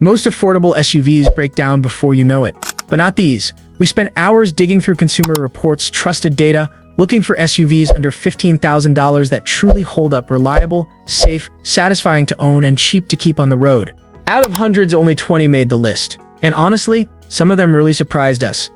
Most affordable SUVs break down before you know it, but not these. We spent hours digging through Consumer Reports' trusted data, looking for SUVs under $15,000 that truly hold up, reliable, safe, satisfying to own, and cheap to keep on the road. Out of hundreds, only 20 made the list. And honestly, some of them really surprised us.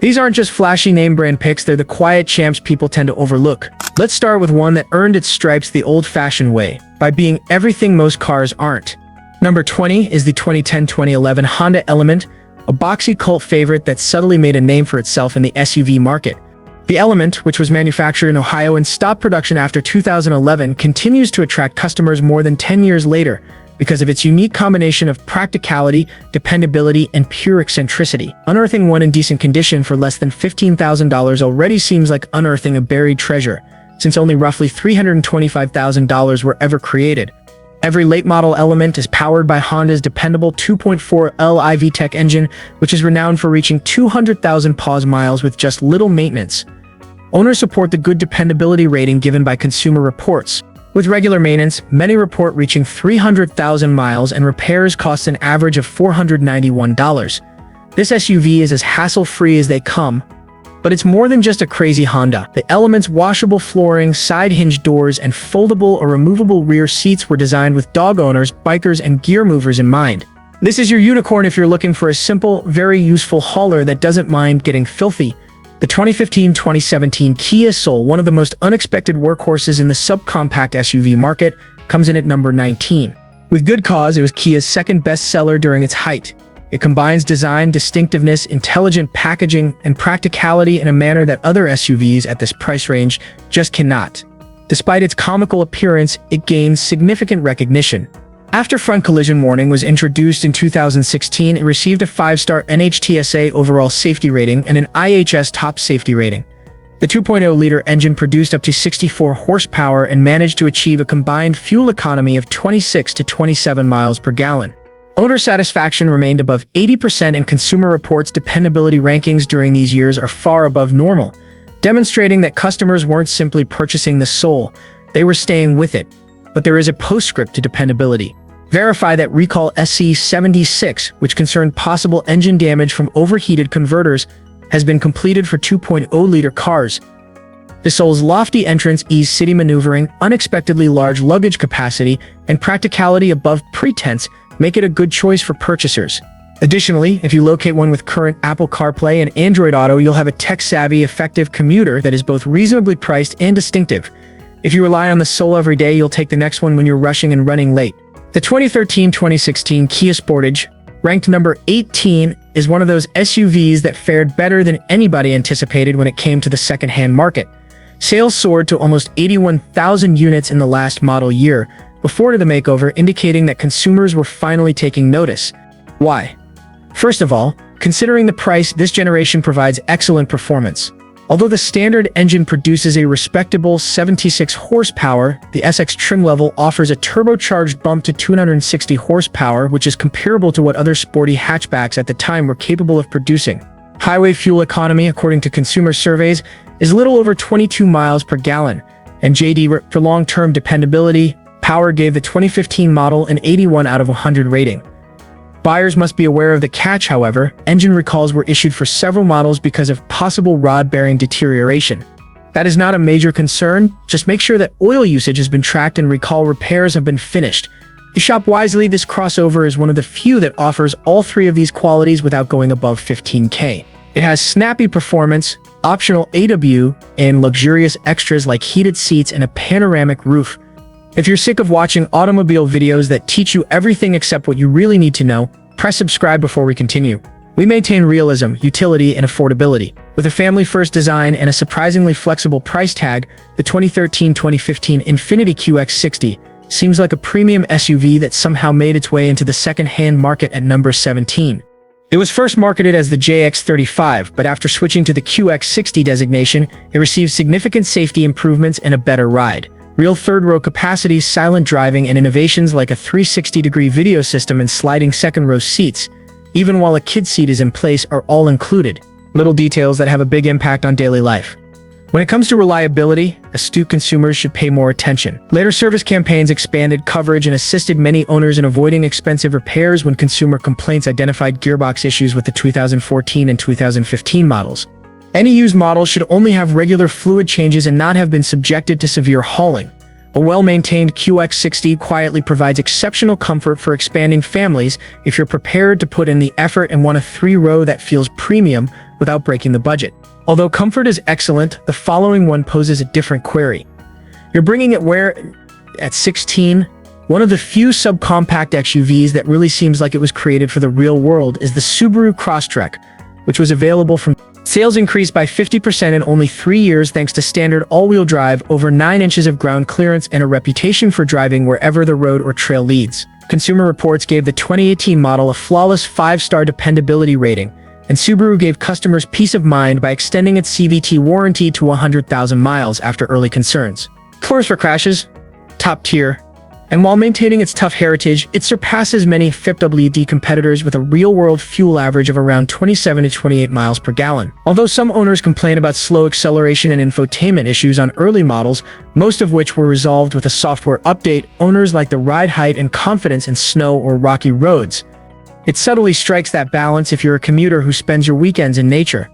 These aren't just flashy name brand picks, they're the quiet champs people tend to overlook. Let's start with one that earned its stripes the old-fashioned way, by being everything most cars aren't. Number 20 is the 2010-2011 Honda Element, a boxy cult favorite that subtly made a name for itself in the SUV market. The Element, which was manufactured in Ohio and stopped production after 2011, continues to attract customers more than 10 years later because of its unique combination of practicality, dependability, and pure eccentricity. Unearthing one in decent condition for less than $15,000 already seems like unearthing a buried treasure, since only roughly $325,000 were ever created. Every late-model Element is powered by Honda's dependable 2.4L VTEC engine, which is renowned for reaching 200,000 pause miles with just little maintenance. Owners support the good dependability rating given by Consumer Reports. With regular maintenance, many report reaching 300,000 miles and repairs cost an average of $491. This SUV is as hassle-free as they come, but it's more than just a crazy Honda. The Element's washable flooring, side hinge doors, and foldable or removable rear seats were designed with dog owners, bikers, and gear movers in mind. This is your unicorn if you're looking for a simple, very useful hauler that doesn't mind getting filthy. The 2015-2017 Kia Soul, one of the most unexpected workhorses in the subcompact SUV market, comes in at number 19. With good cause, it was Kia's second bestseller during its height. It combines design, distinctiveness, intelligent packaging, and practicality in a manner that other SUVs at this price range just cannot. Despite its comical appearance, it gains significant recognition. After front collision warning was introduced in 2016, it received a 5-star NHTSA overall safety rating and an IHS top safety rating. The 2.0-liter engine produced up to 64 horsepower and managed to achieve a combined fuel economy of 26 to 27 miles per gallon. Owner satisfaction remained above 80%, and Consumer Reports' dependability rankings during these years are far above normal, demonstrating that customers weren't simply purchasing the Soul, they were staying with it. But there is a postscript to dependability. Verify that recall SC76, which concerned possible engine damage from overheated converters, has been completed for 2.0-liter cars. The Soul's lofty entrance, ease city maneuvering, unexpectedly large luggage capacity, and practicality above pretense make it a good choice for purchasers. Additionally, if you locate one with current Apple CarPlay and Android Auto, you'll have a tech-savvy, effective commuter that is both reasonably priced and distinctive. If you rely on the Soul every day, you'll take the next one when you're rushing and running late. The 2013-2016 Kia Sportage, ranked number 18, is one of those SUVs that fared better than anybody anticipated when it came to the second-hand market. Sales soared to almost 81,000 units in the last model year, before the makeover, indicating that consumers were finally taking notice. Why? First of all, considering the price, this generation provides excellent performance. Although the standard engine produces a respectable 76 horsepower, the SX trim level offers a turbocharged bump to 260 horsepower, which is comparable to what other sporty hatchbacks at the time were capable of producing. Highway fuel economy, according to consumer surveys, is little over 22 miles per gallon, and JD for long-term dependability, Power gave the 2015 model an 81 out of 100 rating. Buyers must be aware of the catch, however. Engine recalls were issued for several models because of possible rod-bearing deterioration. That is not a major concern, just make sure that oil usage has been tracked and recall repairs have been finished. If you shop wisely, this crossover is one of the few that offers all three of these qualities without going above $15K. It has snappy performance, optional AW, and luxurious extras like heated seats and a panoramic roof. If you're sick of watching automobile videos that teach you everything except what you really need to know, press subscribe before we continue. We maintain realism, utility, and affordability. With a family-first design and a surprisingly flexible price tag, the 2013-2015 Infiniti QX60 seems like a premium SUV that somehow made its way into the second-hand market at number 17. It was first marketed as the JX35, but after switching to the QX60 designation, it received significant safety improvements and a better ride. Real third-row capacity, silent driving, and innovations like a 360-degree video system and sliding second-row seats, even while a kid seat is in place, are all included. Little details that have a big impact on daily life. When it comes to reliability, astute consumers should pay more attention. Later service campaigns expanded coverage and assisted many owners in avoiding expensive repairs when consumer complaints identified gearbox issues with the 2014 and 2015 models. Any used models should only have regular fluid changes and not have been subjected to severe hauling. A well-maintained QX60 quietly provides exceptional comfort for expanding families if you're prepared to put in the effort and want a three-row that feels premium without breaking the budget. Although comfort is excellent, the following one poses a different query. You're bringing it where? At 16? One of the few subcompact SUVs that really seems like it was created for the real world is the Subaru Crosstrek, which was available from sales increased by 50% in only 3 years thanks to standard all-wheel drive, over 9 inches of ground clearance, and a reputation for driving wherever the road or trail leads. Consumer Reports gave the 2018 model a flawless 5-star dependability rating, and Subaru gave customers peace of mind by extending its CVT warranty to 100,000 miles after early concerns. Tours for crashes? Top tier. And while maintaining its tough heritage, it surpasses many FIPWD competitors with a real-world fuel average of around 27 to 28 miles per gallon. Although some owners complain about slow acceleration and infotainment issues on early models, most of which were resolved with a software update, owners like the ride height and confidence in snow or rocky roads. It subtly strikes that balance if you're a commuter who spends your weekends in nature.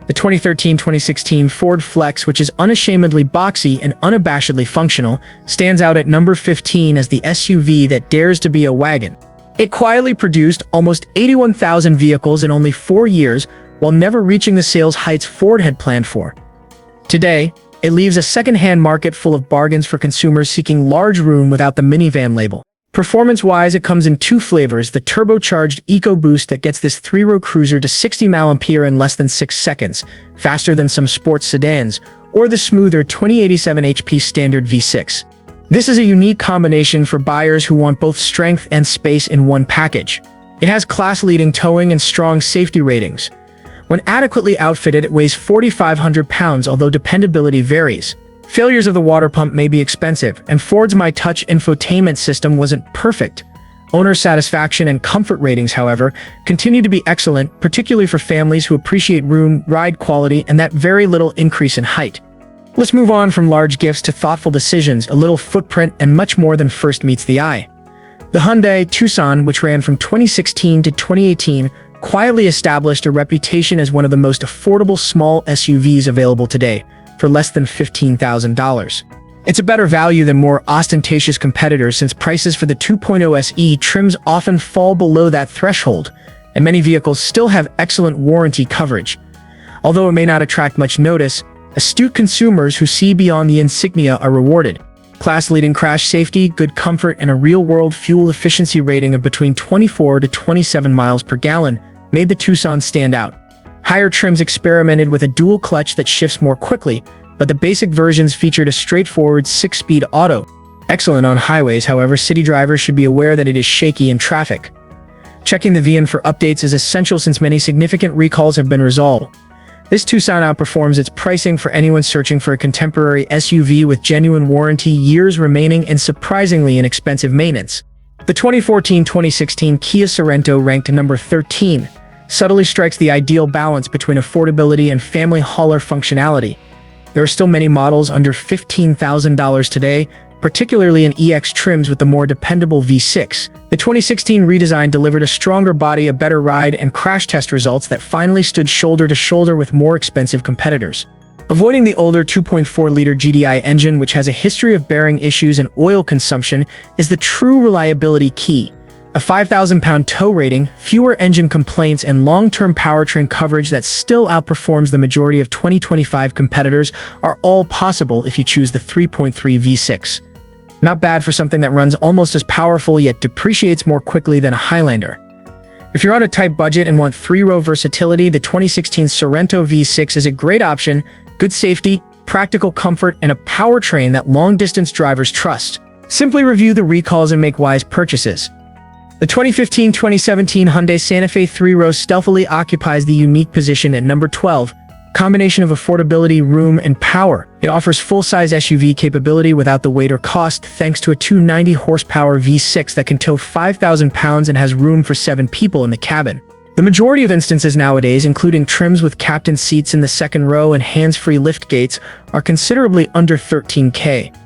The 2013-2016 Ford Flex, which is unashamedly boxy and unabashedly functional, stands out at number 15 as the SUV that dares to be a wagon. It quietly produced almost 81,000 vehicles in only 4 years, while never reaching the sales heights Ford had planned for. Today, it leaves a second-hand market full of bargains for consumers seeking large room without the minivan label. Performance-wise, it comes in 2 flavors: the turbocharged EcoBoost that gets this 3-row cruiser to 60 mph in less than 6 seconds, faster than some sports sedans, or the smoother 2087 HP standard V6. This is a unique combination for buyers who want both strength and space in one package. It has class-leading towing and strong safety ratings. When adequately outfitted, it weighs 4,500 pounds, although dependability varies. Failures of the water pump may be expensive, and Ford's My Touch infotainment system wasn't perfect. Owner satisfaction and comfort ratings, however, continue to be excellent, particularly for families who appreciate room, ride quality, and that very little increase in height. Let's move on from large gifts to thoughtful decisions, a little footprint, and much more than first meets the eye. The Hyundai Tucson, which ran from 2016 to 2018, quietly established a reputation as one of the most affordable small SUVs available today, for less than $15,000. It's a better value than more ostentatious competitors, since prices for the 2.0 SE trims often fall below that threshold, and many vehicles still have excellent warranty coverage. Although it may not attract much notice, astute consumers who see beyond the insignia are rewarded. Class-leading crash safety, good comfort, and a real-world fuel efficiency rating of between 24 to 27 miles per gallon made the Tucson stand out. Higher trims experimented with a dual clutch that shifts more quickly, but the basic versions featured a straightforward 6-speed auto. Excellent on highways, however, city drivers should be aware that it is shaky in traffic. Checking the VIN for updates is essential since many significant recalls have been resolved. This Tucson outperforms its pricing for anyone searching for a contemporary SUV with genuine warranty, years remaining, and surprisingly inexpensive maintenance. The 2014-2016 Kia Sorento, ranked number 13, subtly strikes the ideal balance between affordability and family hauler functionality. There are still many models under $15,000 today, particularly in EX trims with the more dependable V6. The 2016 redesign delivered a stronger body, a better ride, and crash test results that finally stood shoulder to shoulder with more expensive competitors. Avoiding the older 2.4-liter GDI engine, which has a history of bearing issues and oil consumption, is the true reliability key. A 5,000-pound tow rating, fewer engine complaints, and long-term powertrain coverage that still outperforms the majority of 2025 competitors are all possible if you choose the 3.3 V6. Not bad for something that runs almost as powerful yet depreciates more quickly than a Highlander. If you're on a tight budget and want 3-row versatility, the 2016 Sorento V6 is a great option. Good safety, practical comfort, and a powertrain that long-distance drivers trust. Simply review the recalls and make wise purchases. The 2015-2017 Hyundai Santa Fe 3-row stealthily occupies the unique position at number 12. Combination of affordability, room, and power. It offers full-size SUV capability without the weight or cost, thanks to a 290 horsepower V6 that can tow 5,000 pounds and has room for 7 people in the cabin. The majority of instances nowadays, including trims with captain seats in the second row and hands-free lift gates, are considerably under $13K.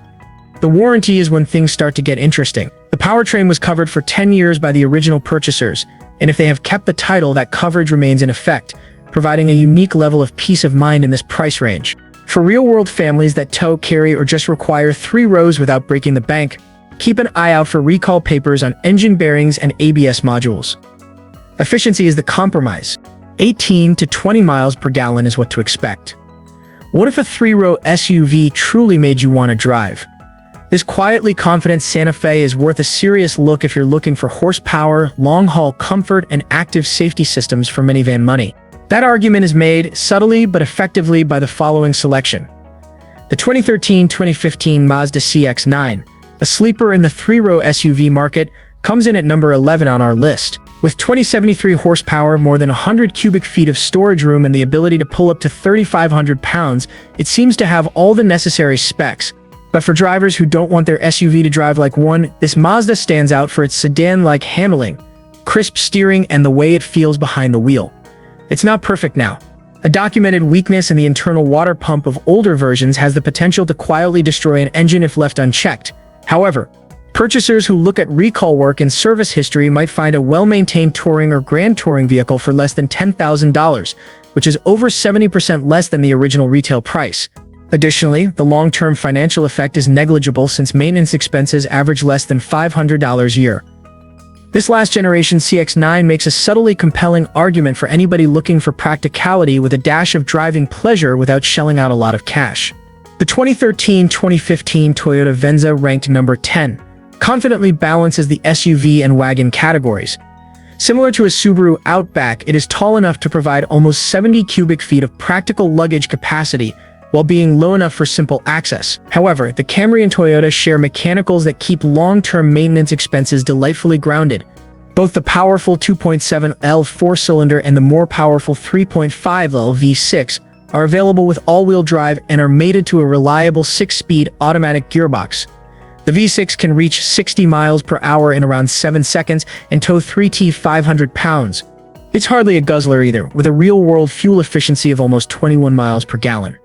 The warranty is when things start to get interesting. The powertrain was covered for 10 years by the original purchasers, and if they have kept the title, that coverage remains in effect, providing a unique level of peace of mind in this price range. For real-world families that tow, carry, or just require 3 rows without breaking the bank, keep an eye out for recall papers on engine bearings and ABS modules. Efficiency is the compromise. 18 to 20 miles per gallon is what to expect. What if a 3-row SUV truly made you want to drive? This quietly confident Santa Fe is worth a serious look if you're looking for horsepower, long-haul comfort, and active safety systems for minivan money. That argument is made subtly but effectively by the following selection. The 2013-2015 Mazda CX-9, a sleeper in the 3-row SUV market, comes in at number 11 on our list. With 2073 horsepower, more than 100 cubic feet of storage room, and the ability to pull up to 3,500 pounds, it seems to have all the necessary specs. But for drivers who don't want their SUV to drive like one, this Mazda stands out for its sedan-like handling, crisp steering, and the way it feels behind the wheel. It's not perfect now. A documented weakness in the internal water pump of older versions has the potential to quietly destroy an engine if left unchecked. However, purchasers who look at recall work and service history might find a well-maintained touring or grand touring vehicle for less than $10,000, which is over 70% less than the original retail price. Additionally, the long-term financial effect is negligible since maintenance expenses average less than $500 a year. This last-generation CX-9 makes a subtly compelling argument for anybody looking for practicality with a dash of driving pleasure without shelling out a lot of cash. The 2013-2015 Toyota Venza, ranked number 10, confidently balances the SUV and wagon categories. Similar to a Subaru Outback, it is tall enough to provide almost 70 cubic feet of practical luggage capacity while being low enough for simple access. However, the Camry and Toyota share mechanicals that keep long-term maintenance expenses delightfully grounded. Both the powerful 2.7L 4-cylinder and the more powerful 3.5L V6 are available with all-wheel drive and are mated to a reliable 6-speed automatic gearbox. The V6 can reach 60 miles per hour in around 7 seconds and tow 3T 500 pounds. It's hardly a guzzler either, with a real-world fuel efficiency of almost 21 miles per gallon.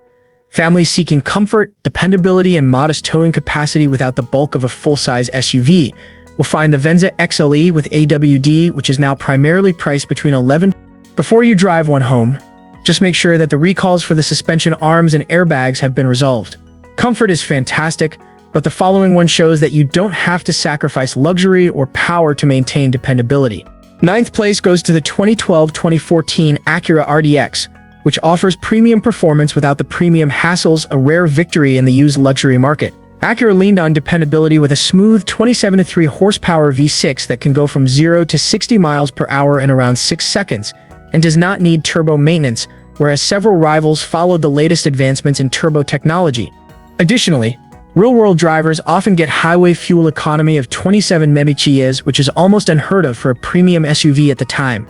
Families seeking comfort, dependability, and modest towing capacity without the bulk of a full-size SUV will find the Venza XLE with AWD, which is now primarily priced between $11,000. Before you drive one home, just make sure that the recalls for the suspension arms and airbags have been resolved. Comfort is fantastic, but the following one shows that you don't have to sacrifice luxury or power to maintain dependability. 9th place goes to the 2012-2014 Acura RDX, which offers premium performance without the premium hassles, a rare victory in the used luxury market. Acura leaned on dependability with a smooth 27-3 horsepower V6 that can go from 0 to 60 miles per hour in around 6 seconds, and does not need turbo maintenance, whereas several rivals followed the latest advancements in turbo technology. Additionally, real-world drivers often get highway fuel economy of 27 mpg, which is almost unheard of for a premium SUV at the time.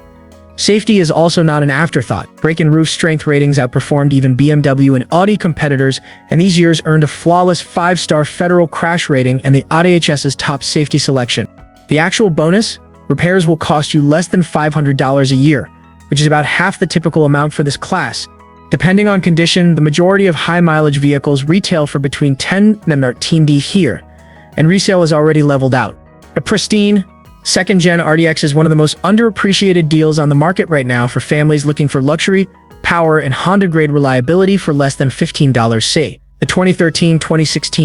Safety is also not an afterthought. Brake and roof strength ratings outperformed even BMW and Audi competitors, and these years earned a flawless 5-star federal crash rating and the ADAHS's top safety selection. The actual bonus? Repairs will cost you less than $500 a year, which is about half the typical amount for this class. Depending on condition, the majority of high-mileage vehicles retail for between $10 and $13,000 here, and resale is already leveled out. A pristine, second-gen RDX is one of the most underappreciated deals on the market right now for families looking for luxury, power, and Honda-grade reliability for less than $15. See. The 2013-2016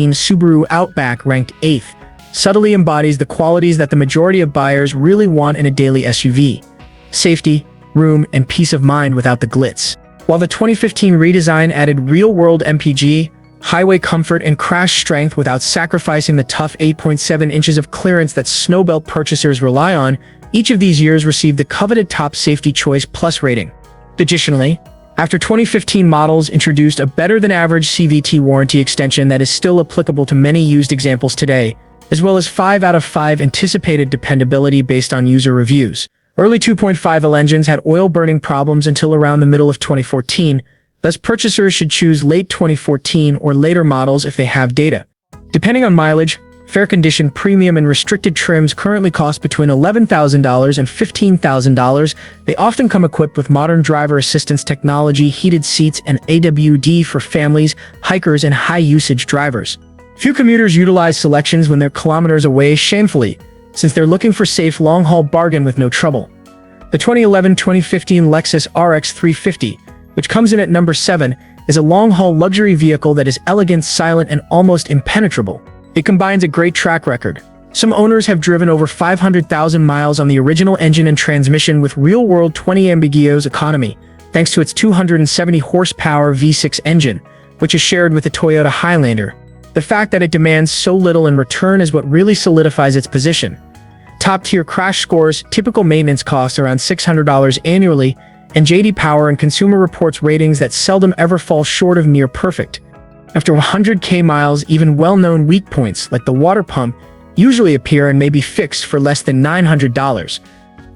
Subaru Outback, ranked 8th, subtly embodies the qualities that the majority of buyers really want in a daily SUV: safety, room, and peace of mind without the glitz. While the 2015 redesign added real-world MPG, highway comfort, and crash strength without sacrificing the tough 8.7 inches of clearance that snowbelt purchasers rely on, each of these years received the coveted Top Safety Choice Plus rating. Additionally, after 2015 models introduced a better-than-average CVT warranty extension that is still applicable to many used examples today, as well as 5 out of 5 anticipated dependability based on user reviews. Early 2.5L engines had oil-burning problems until around the middle of 2014, thus purchasers should choose late 2014 or later models if they have data. Depending on mileage, Fair condition premium and restricted trims currently cost between $11,000 and $15,000. They often come equipped with modern driver assistance technology, heated seats, and AWD for families, hikers, and high-usage drivers. Few commuters utilize selections when they're kilometers away, shamefully, since they're looking for safe long-haul bargain with no trouble. The 2011-2015 Lexus RX 350, which comes in at number 7, is a long-haul luxury vehicle that is elegant, silent, and almost impenetrable. It combines a great track record. Some owners have driven over 500,000 miles on the original engine and transmission with real-world 20 ambiguous economy, thanks to its 270 horsepower V6 engine, which is shared with the Toyota Highlander. The fact that it demands so little in return is what really solidifies its position. Top-tier crash scores, typical maintenance costs around $600 annually, and J.D. Power and Consumer Reports ratings that seldom ever fall short of near perfect. After 100k miles, even well-known weak points, like the water pump, usually appear and may be fixed for less than $900.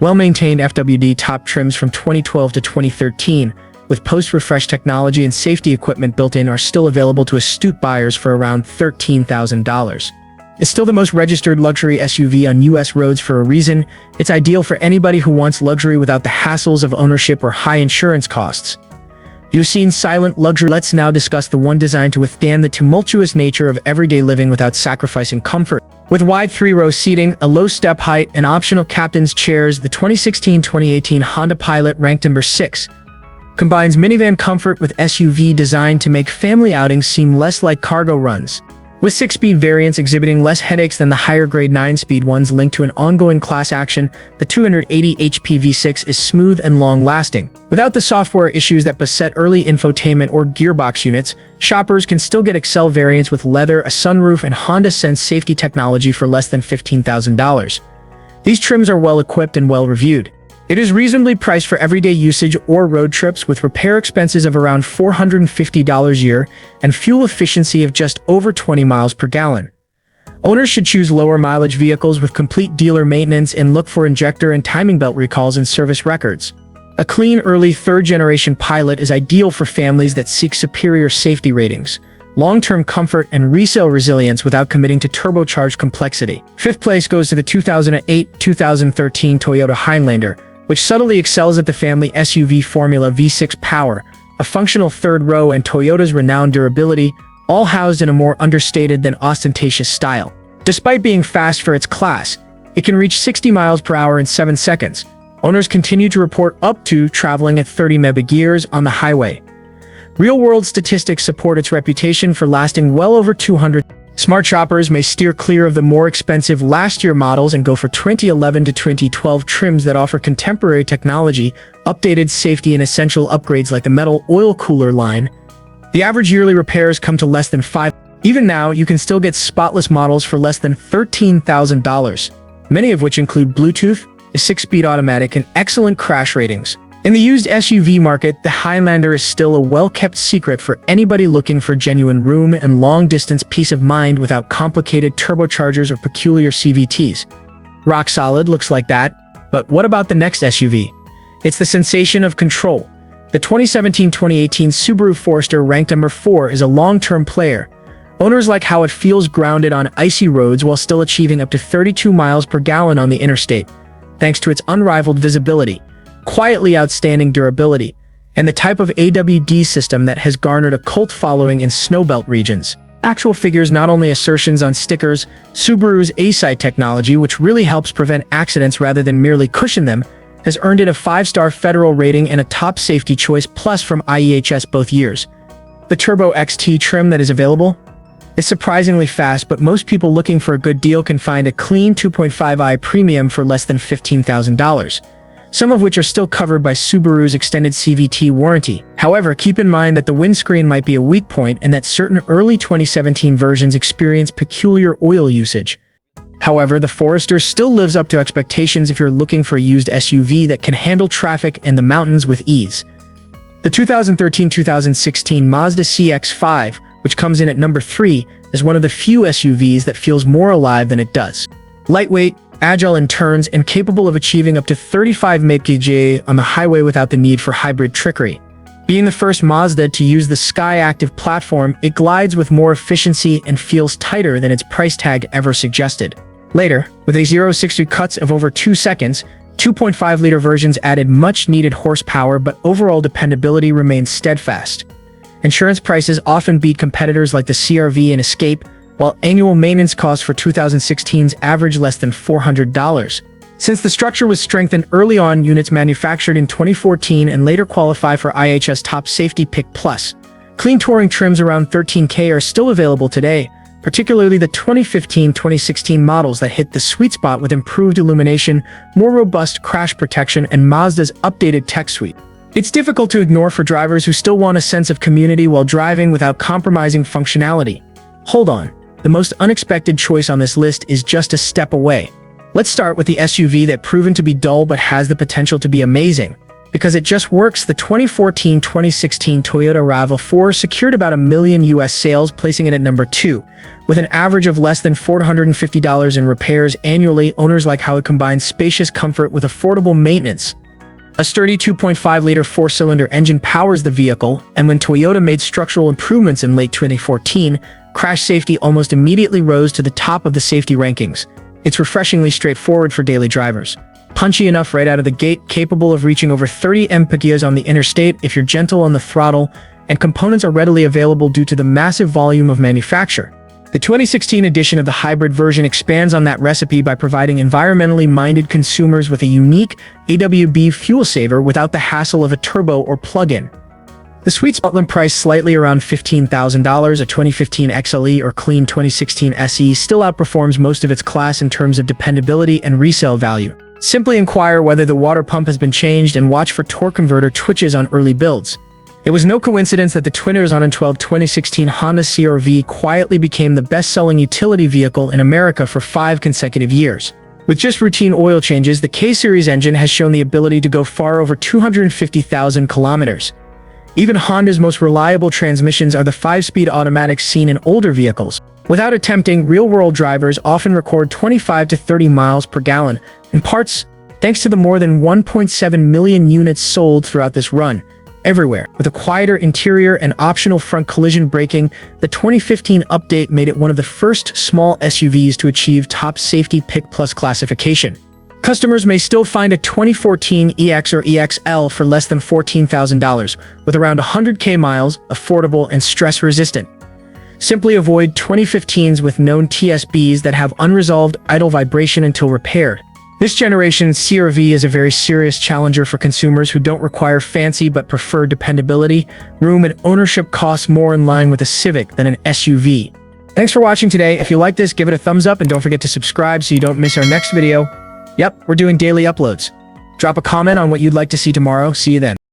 Well-maintained FWD top trims from 2012 to 2013, with post-refresh technology and safety equipment built in, are still available to astute buyers for around $13,000. It's still the most registered luxury SUV on US roads for a reason. It's ideal for anybody who wants luxury without the hassles of ownership or high insurance costs. You've seen silent luxury. Let's now discuss the one designed to withstand the tumultuous nature of everyday living without sacrificing comfort. With wide 3-row seating, a low step height, and optional captain's chairs, the 2016-2018 Honda Pilot, ranked number 6, combines minivan comfort with SUV design to make family outings seem less like cargo runs. With 6-speed variants exhibiting less headaches than the higher-grade 9-speed ones linked to an ongoing class action, the 280 HP V6 is smooth and long-lasting. Without the software issues that beset early infotainment or gearbox units, shoppers can still get Excel variants with leather, a sunroof, and Honda Sense safety technology for less than $15,000. These trims are well-equipped and well-reviewed. It is reasonably priced for everyday usage or road trips, with repair expenses of around $450 a year and fuel efficiency of just over 20 miles per gallon. Owners should choose lower mileage vehicles with complete dealer maintenance and look for injector and timing belt recalls and service records. A clean, early third-generation Pilot is ideal for families that seek superior safety ratings, long-term comfort, and resale resilience without committing to turbocharged complexity. 5th place goes to the 2008-2013 Toyota Highlander, which subtly excels at the family SUV formula. V6 power, a functional third row, and Toyota's renowned durability, all housed in a more understated than ostentatious style. Despite being fast for its class, it can reach 60 miles per hour in 7 seconds. Owners continue to report up to traveling at 30 mpg on the highway. Real-world statistics support its reputation for lasting well over 200. Smart shoppers may steer clear of the more expensive last-year models and go for 2011 to 2012 trims that offer contemporary technology, updated safety, and essential upgrades like the metal oil cooler line. The average yearly repairs come to less than $5,000. Even now, you can still get spotless models for less than $13,000, many of which include Bluetooth, a 6-speed automatic, and excellent crash ratings. In the used SUV market, the Highlander is still a well-kept secret for anybody looking for genuine room and long-distance peace of mind without complicated turbochargers or peculiar CVTs. Rock solid looks like that, but what about the next SUV? It's the sensation of control. The 2017-2018 Subaru Forester, ranked number 4, is a long-term player. Owners like how it feels grounded on icy roads while still achieving up to 32 miles per gallon on the interstate, thanks to its unrivaled visibility, quietly outstanding durability, and the type of AWD system that has garnered a cult following in snowbelt regions. Actual figures, not only assertions on stickers. Subaru's A-Sight technology, which really helps prevent accidents rather than merely cushion them, has earned it a 5-star federal rating and a top safety choice plus from IEHS both years. The Turbo XT trim that is available is surprisingly fast, but most people looking for a good deal can find a clean 2.5i Premium for less than $15,000. Some of which are still covered by Subaru's extended CVT warranty. However, keep in mind that the windscreen might be a weak point and that certain early 2017 versions experience peculiar oil usage. However, the Forester still lives up to expectations if you're looking for a used SUV that can handle traffic and the mountains with ease. The 2013-2016 Mazda CX-5, which comes in at number 3, is one of the few SUVs that feels more alive than it does. Lightweight, agile in turns, and capable of achieving up to 35 mpg on the highway without the need for hybrid trickery. Being the first Mazda to use the Sky-Active platform, it glides with more efficiency and feels tighter than its price tag ever suggested. Later, with a 0-60 cuts of over 2 seconds, 2.5-liter versions added much-needed horsepower, but overall dependability remains steadfast. Insurance prices often beat competitors like the CR-V and Escape, while annual maintenance costs for 2016s average less than $400. Since the structure was strengthened early on, units manufactured in 2014 and later qualify for IHS Top Safety Pick Plus. Clean touring trims around $13K are still available today, particularly the 2015-2016 models that hit the sweet spot with improved illumination, more robust crash protection, and Mazda's updated tech suite. It's difficult to ignore for drivers who still want a sense of community while driving without compromising functionality. Hold on, the most unexpected choice on this list is just a step away. Let's start with the SUV that proven to be dull but has the potential to be amazing. Because it just works, the 2014-2016 Toyota RAV4 secured about 1 million US sales, placing it at number 2. With an average of less than $450 in repairs annually, owners like how it combines spacious comfort with affordable maintenance. A sturdy 2.5-liter four-cylinder engine powers the vehicle, and when Toyota made structural improvements in late 2014, crash safety almost immediately rose to the top of the safety rankings. It's refreshingly straightforward for daily drivers. Punchy enough right out of the gate, capable of reaching over 30 mpg on the interstate if you're gentle on the throttle, and components are readily available due to the massive volume of manufacture. The 2016 edition of the hybrid version expands on that recipe by providing environmentally minded consumers with a unique AWB fuel saver without the hassle of a turbo or plug-in. The sweet spot price slightly around $15,000, a 2015 XLE or clean 2016 SE still outperforms most of its class in terms of dependability and resale value. Simply inquire whether the water pump has been changed and watch for torque converter twitches on early builds. It was no coincidence that the Twinners on a 2016 Honda CR-V quietly became the best-selling utility vehicle in America for 5 consecutive years. With just routine oil changes, the K-Series engine has shown the ability to go far over 250,000 kilometers. Even Honda's most reliable transmissions are the 5-speed automatics seen in older vehicles. Without attempting, real-world drivers often record 25 to 30 miles per gallon, in parts thanks to the more than 1.7 million units sold throughout this run. Everywhere. With a quieter interior and optional front collision braking, the 2015 update made it one of the first small SUVs to achieve Top Safety Pick Plus classification. Customers may still find a 2014 EX or EXL for less than $14,000, with around 100K miles, affordable and stress-resistant. Simply avoid 2015s with known TSBs that have unresolved idle vibration until repaired. This generation's CR-V is a very serious challenger for consumers who don't require fancy but prefer dependability, room, and ownership costs more in line with a Civic than an SUV. Thanks for watching today. If you like this, give it a thumbs up and don't forget to subscribe so you don't miss our next video. Yep, we're doing daily uploads. Drop a comment on what you'd like to see tomorrow. See you then.